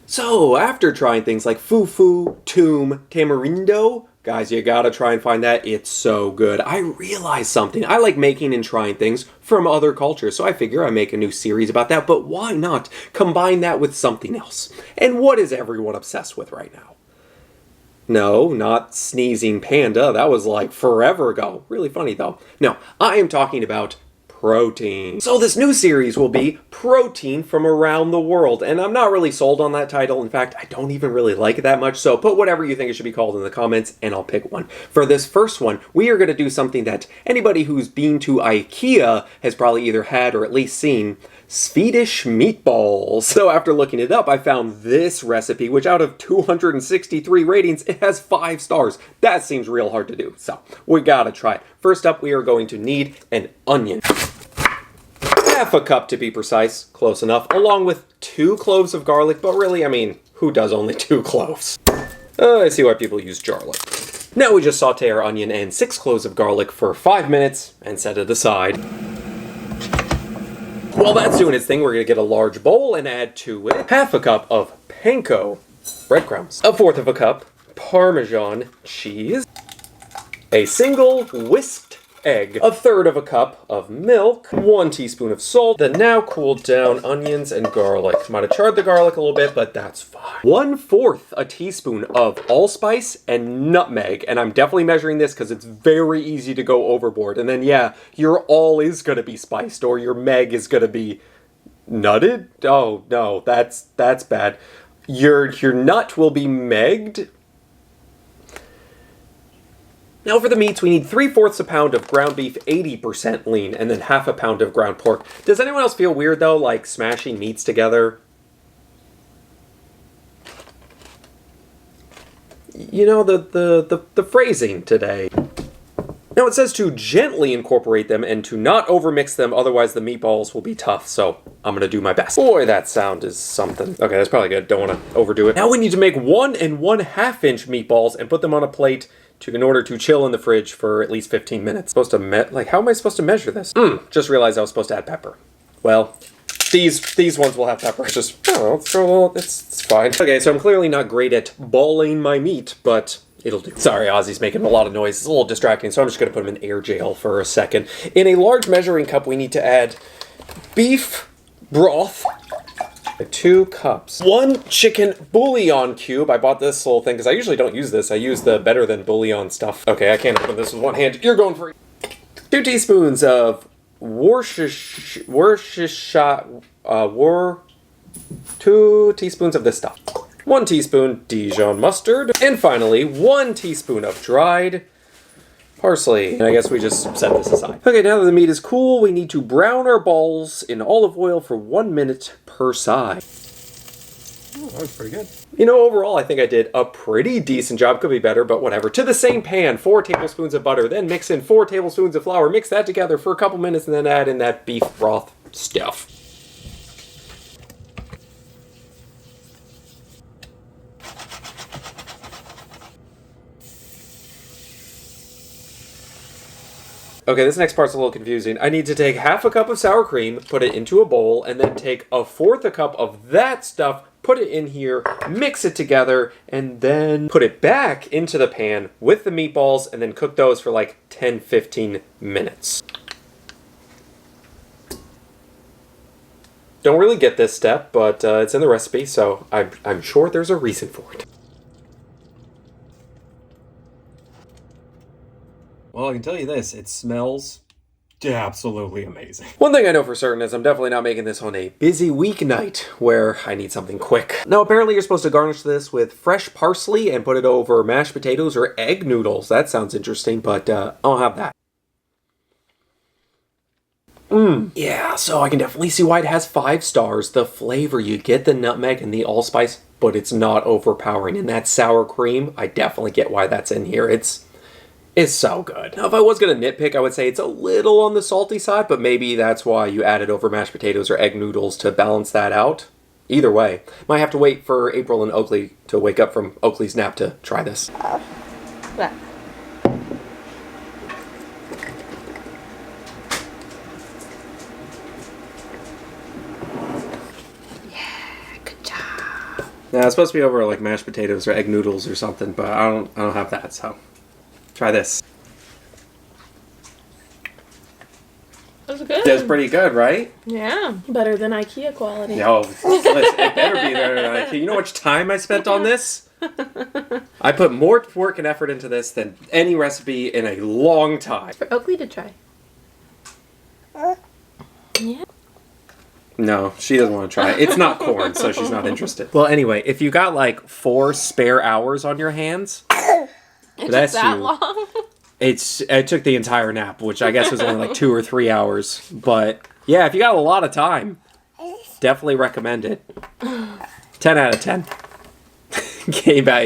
So, after trying things like fufu, toom, tamarindo, guys, you gotta try and find that. It's so good. I realized something. I like making and trying things from other cultures, so I figure I make a new series about that, but why not combine that with something else? And what is everyone obsessed with right now? No, not sneezing panda. That was like forever ago. Really funny though. No, I am talking about protein. So this new series will be Protein from Around the World, and I'm not really sold on that title. In fact, I don't even really like it that much, so put whatever you think it should be called in the comments, and I'll pick one. For this first one, we are going to do something that anybody who's been to IKEA has probably either had or at least seen: Swedish meatballs. So after looking it up, I found this recipe, which out of 263 ratings, it has 5 stars. That seems real hard to do, so we gotta try it. First up, we are going to need an onion. Half a cup to be precise, close enough, along with 2 cloves of garlic, but really, I mean, who does only 2 cloves? I see why people use garlic. Now we just saute our onion and 6 cloves of garlic for 5 minutes and set it aside. While that's doing its thing, we're going to get a large bowl and add to it half a cup of panko breadcrumbs, a fourth of a cup Parmesan cheese, a single whisked egg, a third of a cup of milk, 1 teaspoon of salt, the now cooled down onions and garlic. Might have charred the garlic a little bit, but that's fine. 1/4 a teaspoon of allspice and nutmeg, and I'm definitely measuring this because it's very easy to go overboard. And then yeah, your all is going to be spiced, or your meg is going to be nutted? Oh no, that's bad. Your nut will be megged. Now for the meats, we need 3/4 a pound of ground beef, 80% lean, and then half a pound of ground pork. Does anyone else feel weird though, like smashing meats together? You know, the phrasing today. Now it says to gently incorporate them and to not overmix them, otherwise the meatballs will be tough, so I'm gonna do my best. Boy, that sound is something. Okay, that's probably good, don't wanna overdo it. Now we need to make 1 1/2 inch meatballs and put them on a plate in order to chill in the fridge for at least 15 minutes. Supposed to like, how am I supposed to measure this? Just realized I was supposed to add pepper. Well, these ones will have pepper. Just, oh, let's throw a little, it's fine. Okay, so I'm clearly not great at balling my meat, but it'll do. Sorry, Ozzy's making a lot of noise. It's a little distracting, so I'm just gonna put him in air jail for a second. In a large measuring cup, we need to add beef broth, 2 cups. 1 chicken bouillon cube. I bought this little thing because I usually don't use this. I use the better than bouillon stuff. Okay, I can't open this with one hand. You're going for 2 teaspoons of Worcestershire, 2 teaspoons of this stuff. 1 teaspoon Dijon mustard. And finally, 1 teaspoon of dried parsley. And I guess we just set this aside. Okay, now that the meat is cool, we need to brown our balls in olive oil for 1 minute per side. Oh, that was pretty good. You know, overall, I think I did a pretty decent job. Could be better, but whatever. To the same pan, 4 tablespoons of butter, then mix in 4 tablespoons of flour. Mix that together for a couple minutes, and then add in that beef broth stuff. Okay, this next part's a little confusing. I need to take half a cup of sour cream, put it into a bowl, and then take 1/4 a cup of that stuff, put it in here, mix it together, and then put it back into the pan with the meatballs, and then cook those for like 10-15 minutes. Don't really get this step, but it's in the recipe, so I'm sure there's a reason for it. Well, I can tell you this, it smells absolutely amazing. One thing I know for certain is I'm definitely not making this on a busy weeknight where I need something quick. Now, apparently you're supposed to garnish this with fresh parsley and put it over mashed potatoes or egg noodles. That sounds interesting, but I'll have that. Yeah, so I can definitely see why it has 5 stars. The flavor, you get the nutmeg and the allspice, but it's not overpowering. And that sour cream, I definitely get why that's in here. It's so good. Now, if I was going to nitpick, I would say it's a little on the salty side, but maybe that's why you added over mashed potatoes or egg noodles to balance that out. Either way, might have to wait for April and Oakley to wake up from Oakley's nap to try this. Yeah, good job. Yeah, it's supposed to be over like mashed potatoes or egg noodles or something, but I don't have that, so try this. That's good. That's pretty good, right? Yeah, better than IKEA quality. No, it better be better than IKEA. You know how much time I spent on this? I put more work and effort into this than any recipe in a long time. For Oakley to try. Yeah. No, she doesn't want to try it. It's not corn, so she's not interested. Well, anyway, if you got like 4 spare hours on your hands, That's that long? It took the entire nap, which I guess was only like 2 or 3 hours. But yeah, if you got a lot of time, definitely recommend it. 10 out of 10. Okay, bye.